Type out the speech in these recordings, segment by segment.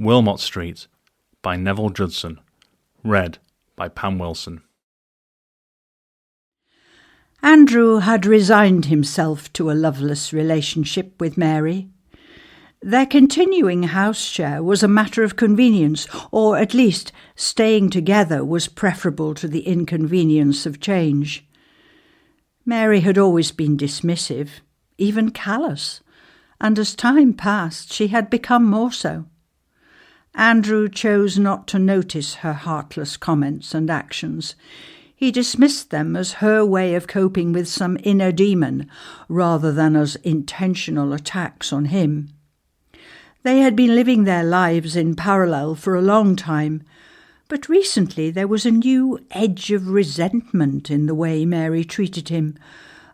Wilmot Street by Neville Judson. Read by Pam Wilson. Andrew had resigned himself to a loveless relationship with Mary. Their continuing house share was a matter of convenience, or at least staying together was preferable to the inconvenience of change. Mary had always been dismissive, even callous, and as time passed she had become more so. Andrew chose not to notice her heartless comments and actions. He dismissed them as her way of coping with some inner demon, rather than as intentional attacks on him. They had been living their lives in parallel for a long time, but recently there was a new edge of resentment in the way Mary treated him,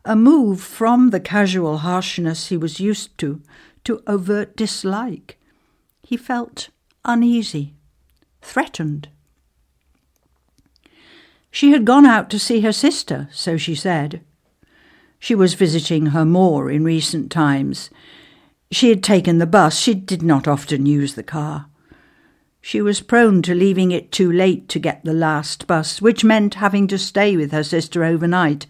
a move from the casual harshness he was used to overt dislike. He felt uneasy, threatened. She had gone out to see her sister, so she said. She was visiting her more in recent times. She had taken the bus. She did not often use the car. She was prone to leaving it too late to get the last bus, which meant having to stay with her sister overnight,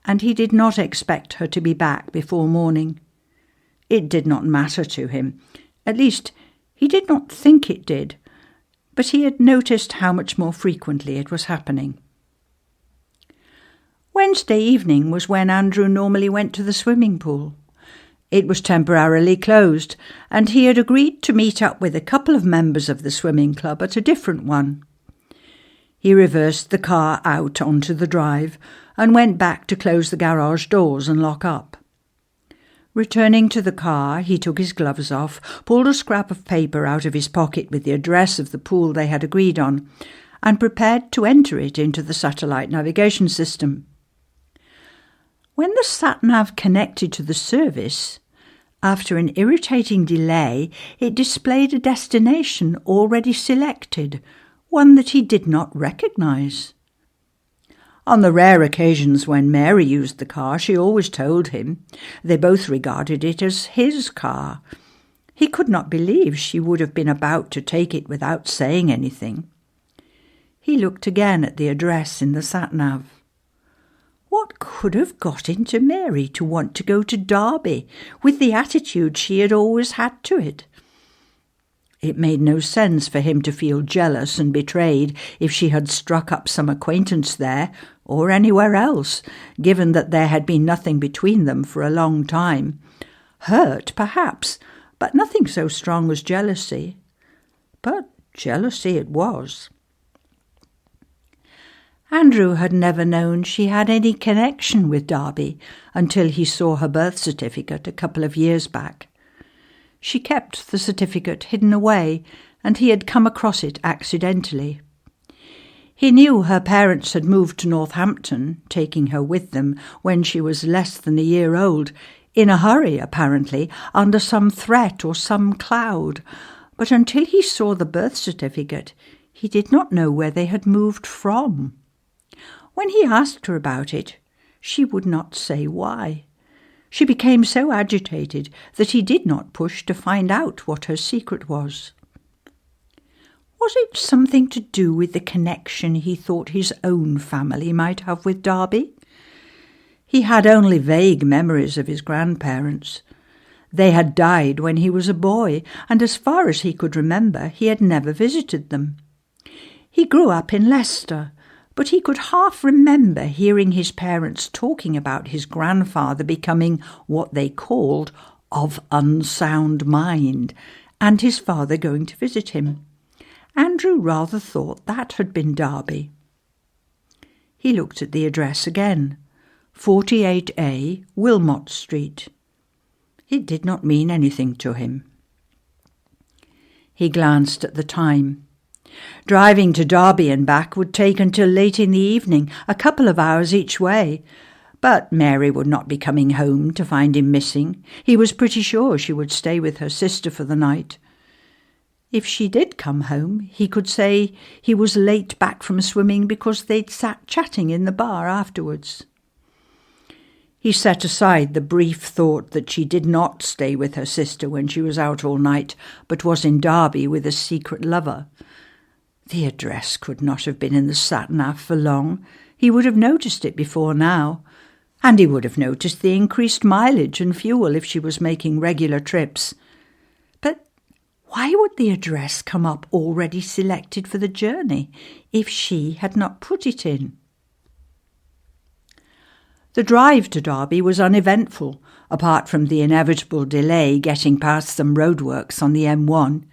and he did not expect her to be back before morning. It did not matter to him. At least, he did not think it did, but he had noticed how much more frequently it was happening. Wednesday evening was when Andrew normally went to the swimming pool. It was temporarily closed, and he had agreed to meet up with a couple of members of the swimming club at a different one. He reversed the car out onto the drive and went back to close the garage doors and lock up. Returning to the car, he took his gloves off, pulled a scrap of paper out of his pocket with the address of the pool they had agreed on, and prepared to enter it into the satellite navigation system. When the sat-nav connected to the service, after an irritating delay, it displayed a destination already selected, one that he did not recognise. On the rare occasions when Mary used the car, she always told him. They both regarded it as his car. He could not believe she would have been about to take it without saying anything. He looked again at the address in the sat-nav. What could have got into Mary to want to go to Derby with the attitude she had always had to it? It made no sense for him to feel jealous and betrayed if she had struck up some acquaintance there or anywhere else, given that there had been nothing between them for a long time. Hurt, perhaps, but nothing so strong as jealousy. But jealousy it was. Andrew had never known she had any connection with Derby until he saw her birth certificate a couple of years back. She kept the certificate hidden away, and he had come across it accidentally. He knew her parents had moved to Northampton, taking her with them when she was less than a year old, in a hurry apparently, under some threat or some cloud, but until he saw the birth certificate, he did not know where they had moved from. When he asked her about it, she would not say why. She became so agitated that he did not push to find out what her secret was. Was it something to do with the connection he thought his own family might have with Derby? He had only vague memories of his grandparents. They had died when he was a boy, and as far as he could remember, he had never visited them. He grew up in Leicester, but he could half remember hearing his parents talking about his grandfather becoming what they called of unsound mind, and his father going to visit him. Andrew rather thought that had been Derby. He looked at the address again, 48A, Wilmot Street. It did not mean anything to him. He glanced at the time. Driving to Derby and back would take until late in the evening, a couple of hours each way. But Mary would not be coming home to find him missing. He was pretty sure she would stay with her sister for the night. If she did come home, he could say he was late back from swimming because they'd sat chatting in the bar afterwards. He set aside the brief thought that she did not stay with her sister when she was out all night, but was in Derby with a secret lover. The address could not have been in the sat-nav for long. He would have noticed it before now, and he would have noticed the increased mileage and fuel if she was making regular trips. But why would the address come up already selected for the journey if she had not put it in? The drive to Derby was uneventful, apart from the inevitable delay getting past some roadworks on the M1.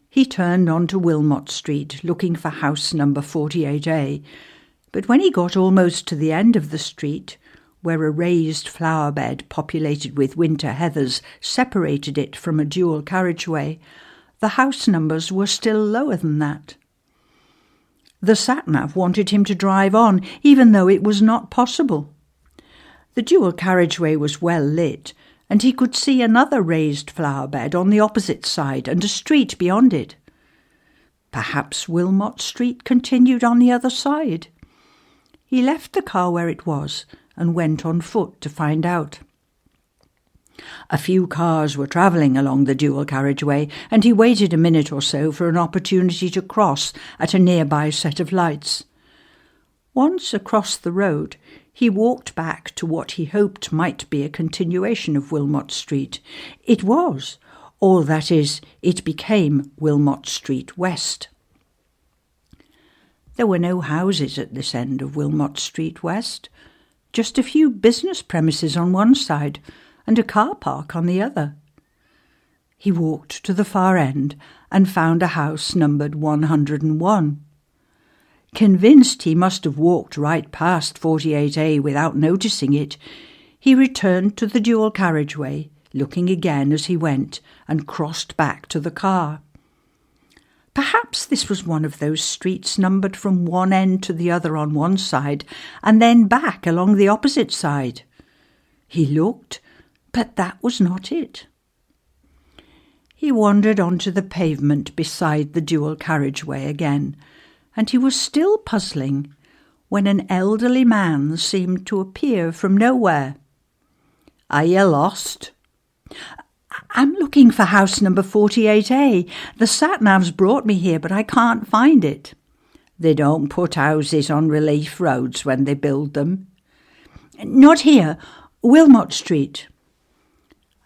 He turned onto Wilmot Street, looking for house number 48A, but when he got almost to the end of the street, where a raised flower bed populated with winter heathers separated it from a dual carriageway, the house numbers were still lower than that. The sat-nav wanted him to drive on, even though it was not possible. The dual carriageway was well lit, and he could see another raised flower bed on the opposite side and a street beyond it. Perhaps Wilmot Street continued on the other side. He left the car where it was and went on foot to find out. A few cars were travelling along the dual carriageway, and he waited a minute or so for an opportunity to cross at a nearby set of lights. Once across the road, he walked back to what he hoped might be a continuation of Wilmot Street. It was, or that is, it became Wilmot Street West. There were no houses at this end of Wilmot Street West, just a few business premises on one side and a car park on the other. He walked to the far end and found a house numbered 101. Convinced he must have walked right past 48A without noticing it, he returned to the dual carriageway, looking again as he went, and crossed back to the car. Perhaps this was one of those streets numbered from one end to the other on one side, and then back along the opposite side. He looked, but that was not it. He wandered onto the pavement beside the dual carriageway again, and he was still puzzling when an elderly man seemed to appear from nowhere. "Are you lost?" "I'm looking for house number 48A. The sat-nav's brought me here, but I can't find it." "They don't put houses on relief roads when they build them." "Not here. Wilmot Street."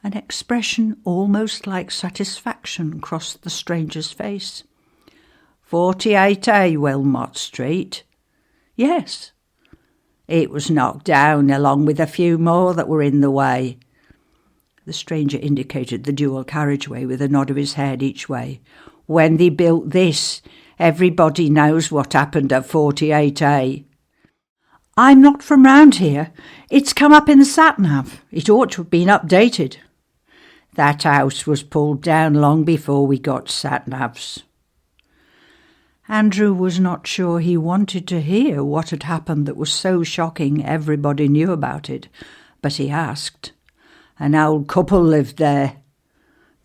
An expression almost like satisfaction crossed the stranger's face. 48A Wilmot Street? "Yes." "It was knocked down along with a few more that were in the way." The stranger indicated the dual carriageway with a nod of his head each way. "When they built this, everybody knows what happened at 48A. "I'm not from round here. It's come up in the sat-nav. It ought to have been updated." "That house was pulled down long before we got sat-navs." Andrew was not sure he wanted to hear what had happened that was so shocking everybody knew about it, but he asked. "An old couple lived there."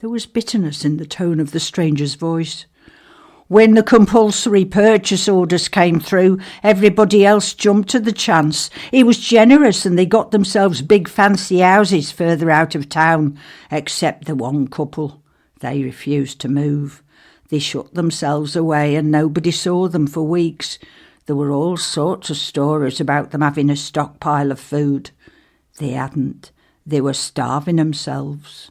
There was bitterness in the tone of the stranger's voice. "When the compulsory purchase orders came through, everybody else jumped at the chance. It was generous and they got themselves big fancy houses further out of town, except the one couple. They refused to move. They shut themselves away and nobody saw them for weeks. There were all sorts of stories about them having a stockpile of food. They hadn't. They were starving themselves.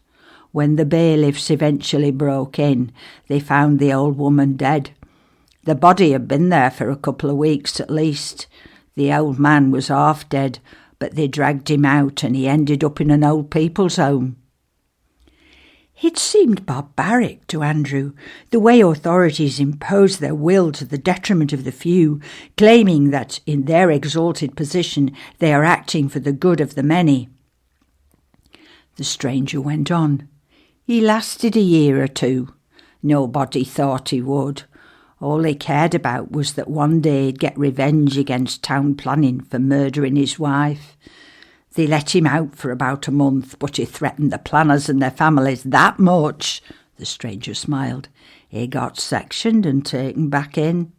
When the bailiffs eventually broke in, they found the old woman dead. The body had been there for a couple of weeks at least. The old man was half dead, but they dragged him out and he ended up in an old people's home." It seemed barbaric to Andrew, the way authorities impose their will to the detriment of the few, claiming that in their exalted position they are acting for the good of the many. The stranger went on. "He lasted a year or two. Nobody thought he would. All he cared about was that one day he'd get revenge against town planning for murdering his wife. They let him out for about a month, but he threatened the planners and their families that much." The stranger smiled. "He got sectioned and taken back in.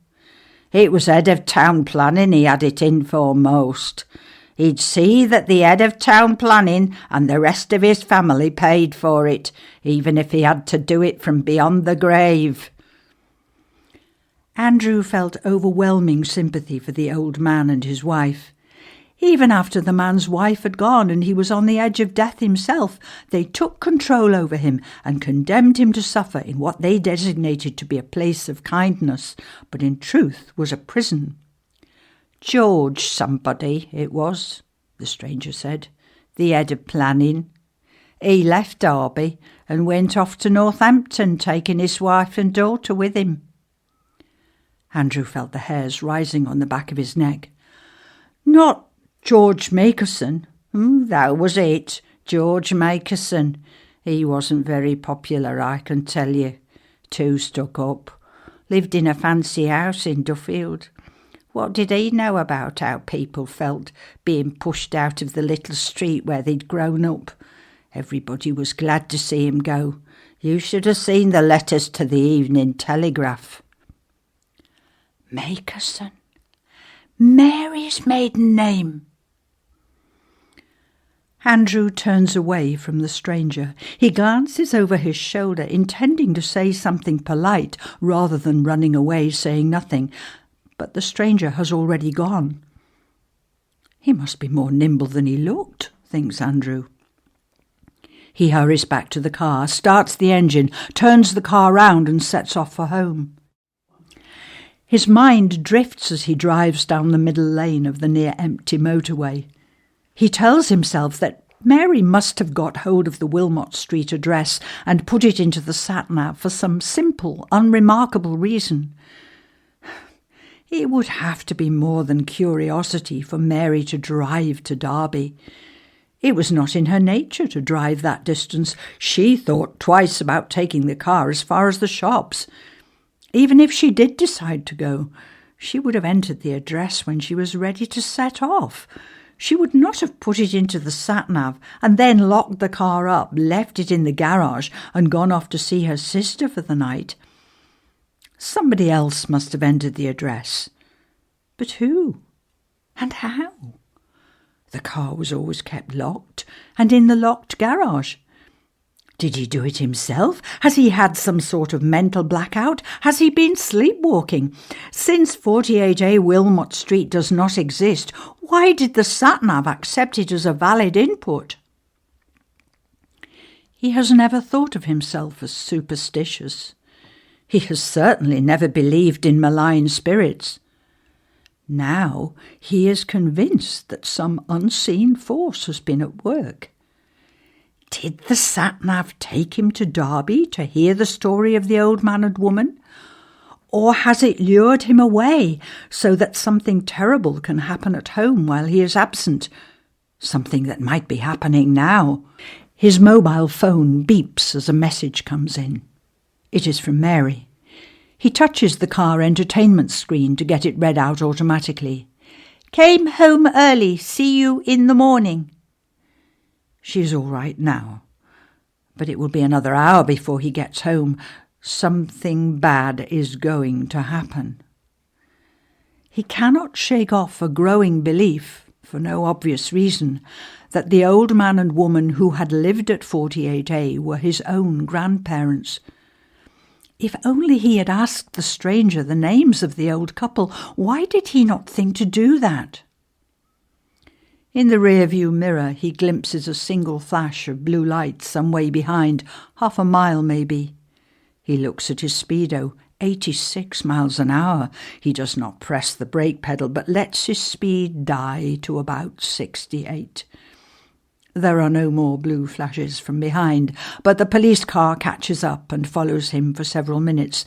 It was head of town planning he had it in for most. He'd see that the head of town planning and the rest of his family paid for it, even if he had to do it from beyond the grave. Andrew felt overwhelming sympathy for the old man and his wife. Even after the man's wife had gone and he was on the edge of death himself, they took control over him and condemned him to suffer in what they designated to be a place of kindness, but in truth was a prison. George somebody it was, the stranger said, the head of planning. He left Derby and went off to Northampton, taking his wife and daughter with him. Andrew felt the hairs rising on the back of his neck. Not George Makerson. That was it, George Makerson. He wasn't very popular, I can tell you. Too stuck up. Lived in a fancy house in Duffield. What did he know about how people felt being pushed out of the little street where they'd grown up? Everybody was glad to see him go. You should have seen the letters to the Evening Telegraph. Makerson. Mary's maiden name. Andrew turns away from the stranger. He glances over his shoulder, intending to say something polite rather than running away saying nothing. But the stranger has already gone. He must be more nimble than he looked, thinks Andrew. He hurries back to the car, starts the engine, turns the car round and sets off for home. His mind drifts as he drives down the middle lane of the near-empty motorway. He tells himself that Mary must have got hold of the Wilmot Street address and put it into the sat-nav for some simple, unremarkable reason. It would have to be more than curiosity for Mary to drive to Derby. It was not in her nature to drive that distance. She thought twice about taking the car as far as the shops. Even if she did decide to go, she would have entered the address when she was ready to set off. She would not have put it into the sat-nav and then locked the car up, left it in the garage and gone off to see her sister for the night. Somebody else must have entered the address. But who? And how? The car was always kept locked and in the locked garage. Did he do it himself? Has he had some sort of mental blackout? Has he been sleepwalking? Since 48A Wilmot Street does not exist, why did the sat-nav accept it as a valid input? He has never thought of himself as superstitious. He has certainly never believed in malign spirits. Now he is convinced that some unseen force has been at work. Did the sat-nav take him to Derby to hear the story of the old man and woman? Or has it lured him away so that something terrible can happen at home while he is absent? Something that might be happening now. His mobile phone beeps as a message comes in. It is from Mary. He touches the car entertainment screen to get it read out automatically. Came home early. See you in the morning. She is all right now, but it will be another hour before he gets home. Something bad is going to happen. He cannot shake off a growing belief, for no obvious reason, that the old man and woman who had lived at 48A were his own grandparents. If only he had asked the stranger the names of the old couple, why did he not think to do that? In the rear-view mirror he glimpses a single flash of blue light some way behind, 1/2 a mile maybe. He looks at his speedo, 86 miles an hour. He does not press the brake pedal, but lets his speed die to about 68. There are no more blue flashes from behind, but the police car catches up and follows him for several minutes.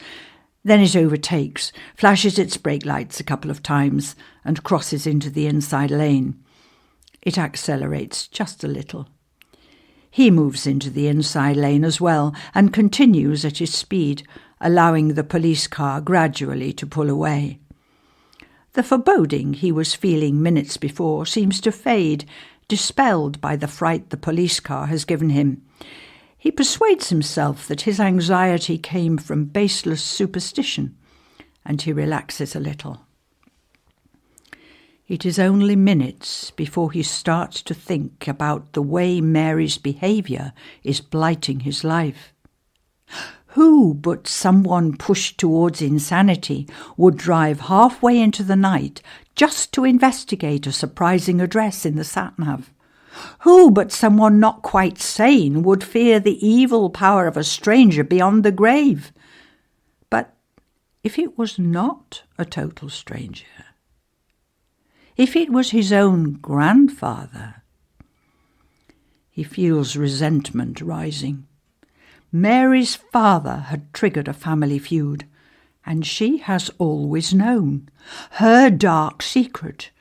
Then it overtakes, flashes its brake lights a couple of times, and crosses into the inside lane. It accelerates just a little. He moves into the inside lane as well and continues at his speed, allowing the police car gradually to pull away. The foreboding he was feeling minutes before seems to fade, dispelled by the fright the police car has given him. He persuades himself that his anxiety came from baseless superstition, and he relaxes a little. It is only minutes before he starts to think about the way Mary's behaviour is blighting his life. Who but someone pushed towards insanity would drive halfway into the night just to investigate a surprising address in the sat-nav? Who but someone not quite sane would fear the evil power of a stranger beyond the grave? But if it was not a total stranger, if it was his own grandfather, he feels resentment rising. Mary's father had triggered a family feud, and she has always known her dark secret.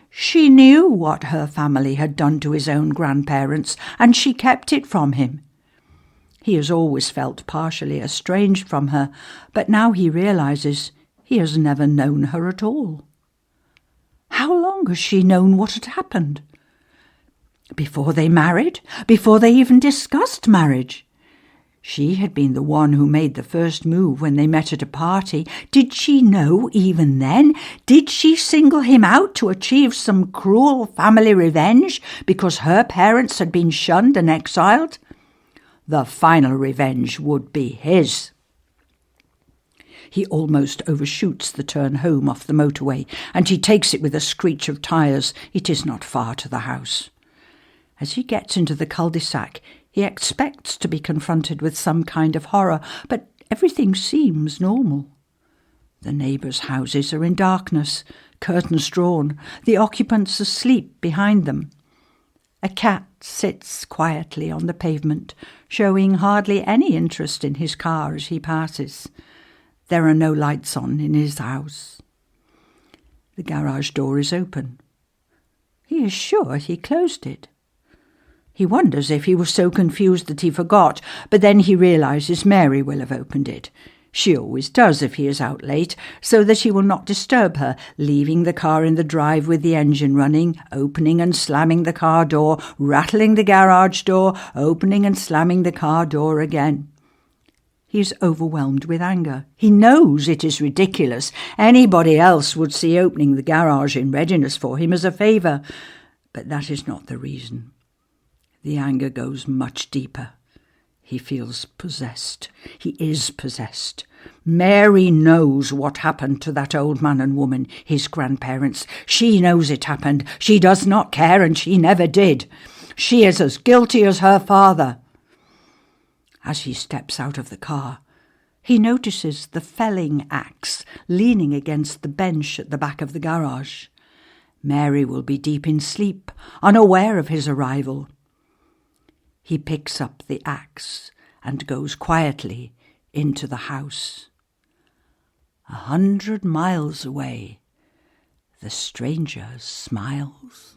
She knew what her family had done to his own grandparents, and she kept it from him. He has always felt partially estranged from her, but now he realises he has never known her at all. How long has she known what had happened? Before they married? Before they even discussed marriage? She had been the one who made the first move when they met at a party. Did she know even then? Did she single him out to achieve some cruel family revenge because her parents had been shunned and exiled? The final revenge would be his. He almost overshoots the turn home off the motorway, and he takes it with a screech of tyres. It is not far to the house. As he gets into the cul-de-sac, he expects to be confronted with some kind of horror, but everything seems normal. The neighbours' houses are in darkness, curtains drawn, the occupants asleep behind them. A cat sits quietly on the pavement, showing hardly any interest in his car as he passes. There are no lights on in his house. The garage door is open. He is sure he closed it. He wonders if he was so confused that he forgot, but then he realises Mary will have opened it. She always does if he is out late, so that he will not disturb her, leaving the car in the drive with the engine running, opening and slamming the car door, rattling the garage door, opening and slamming the car door again. He is overwhelmed with anger. He knows it is ridiculous. Anybody else would see opening the garage in readiness for him as a favour, but that is not the reason. The anger goes much deeper. He feels possessed. He is possessed. Mary knows what happened to that old man and woman, his grandparents. She knows it happened. She does not care, and she never did. She is as guilty as her father. As he steps out of the car, he notices the felling axe leaning against the bench at the back of the garage. Mary will be deep in sleep, unaware of his arrival. He picks up the axe and goes quietly into the house. 100 miles away, the stranger smiles.